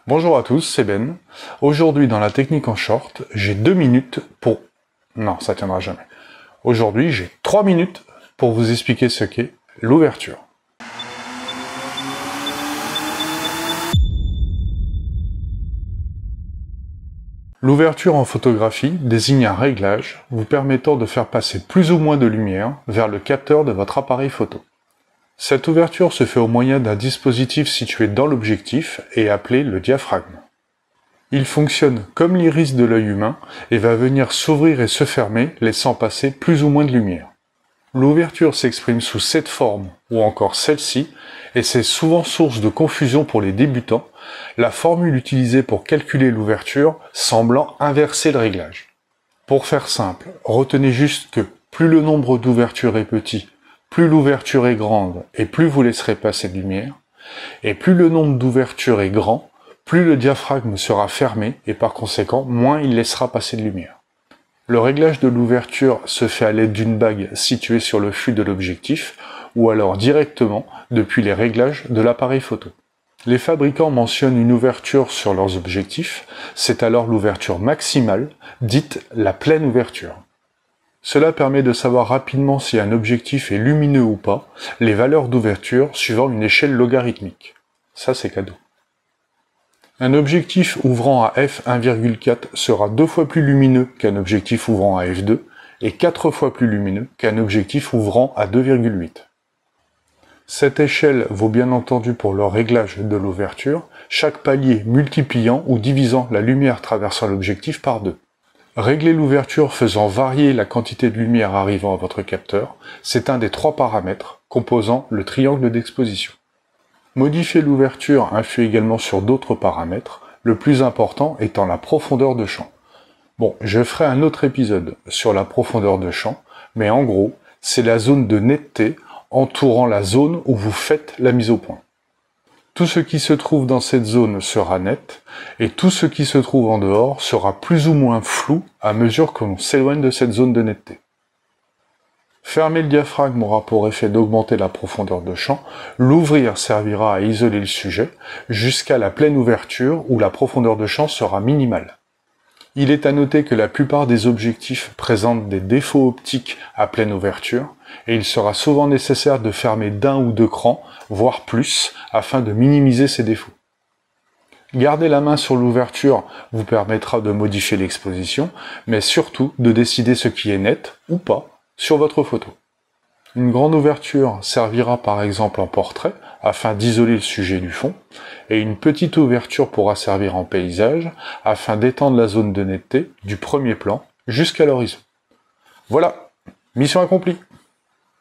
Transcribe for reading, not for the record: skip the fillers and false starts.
Bonjour à tous, c'est Ben. Aujourd'hui dans la technique en short, j'ai 2 minutes pour... Non, ça tiendra jamais. Aujourd'hui, j'ai 3 minutes pour vous expliquer ce qu'est l'ouverture. L'ouverture en photographie désigne un réglage vous permettant de faire passer plus ou moins de lumière vers le capteur de votre appareil photo. Cette ouverture se fait au moyen d'un dispositif situé dans l'objectif et appelé le diaphragme. Il fonctionne comme l'iris de l'œil humain et va venir s'ouvrir et se fermer, laissant passer plus ou moins de lumière. L'ouverture s'exprime sous cette forme ou encore celle-ci, et c'est souvent source de confusion pour les débutants, la formule utilisée pour calculer l'ouverture semblant inverser le réglage. Pour faire simple, retenez juste que plus le nombre d'ouvertures est petit, plus l'ouverture est grande et plus vous laisserez passer de lumière, et plus le nombre d'ouvertures est grand, plus le diaphragme sera fermé et par conséquent, moins il laissera passer de lumière. Le réglage de l'ouverture se fait à l'aide d'une bague située sur le fût de l'objectif ou alors directement depuis les réglages de l'appareil photo. Les fabricants mentionnent une ouverture sur leurs objectifs, c'est alors l'ouverture maximale, dite la pleine ouverture. Cela permet de savoir rapidement si un objectif est lumineux ou pas, les valeurs d'ouverture suivant une échelle logarithmique. Ça c'est cadeau. Un objectif ouvrant à f1,4 sera 2 fois plus lumineux qu'un objectif ouvrant à f2 et 4 fois plus lumineux qu'un objectif ouvrant à 2,8. Cette échelle vaut bien entendu pour le réglage de l'ouverture, chaque palier multipliant ou divisant la lumière traversant l'objectif par 2. Régler l'ouverture faisant varier la quantité de lumière arrivant à votre capteur, c'est un des 3 paramètres composant le triangle d'exposition. Modifier l'ouverture influe également sur d'autres paramètres, le plus important étant la profondeur de champ. Bon, je ferai un autre épisode sur la profondeur de champ, mais en gros, c'est la zone de netteté entourant la zone où vous faites la mise au point. Tout ce qui se trouve dans cette zone sera net, et tout ce qui se trouve en dehors sera plus ou moins flou à mesure que l'on s'éloigne de cette zone de netteté. Fermer le diaphragme aura pour effet d'augmenter la profondeur de champ, l'ouvrir servira à isoler le sujet, jusqu'à la pleine ouverture où la profondeur de champ sera minimale. Il est à noter que la plupart des objectifs présentent des défauts optiques à pleine ouverture, et il sera souvent nécessaire de fermer d'1 ou 2 crans, voire plus, afin de minimiser ces défauts. Garder la main sur l'ouverture vous permettra de modifier l'exposition, mais surtout de décider ce qui est net, ou pas, sur votre photo. Une grande ouverture servira par exemple en portrait, afin d'isoler le sujet du fond, et une petite ouverture pourra servir en paysage, afin d'étendre la zone de netteté du premier plan jusqu'à l'horizon. Voilà, mission accomplie!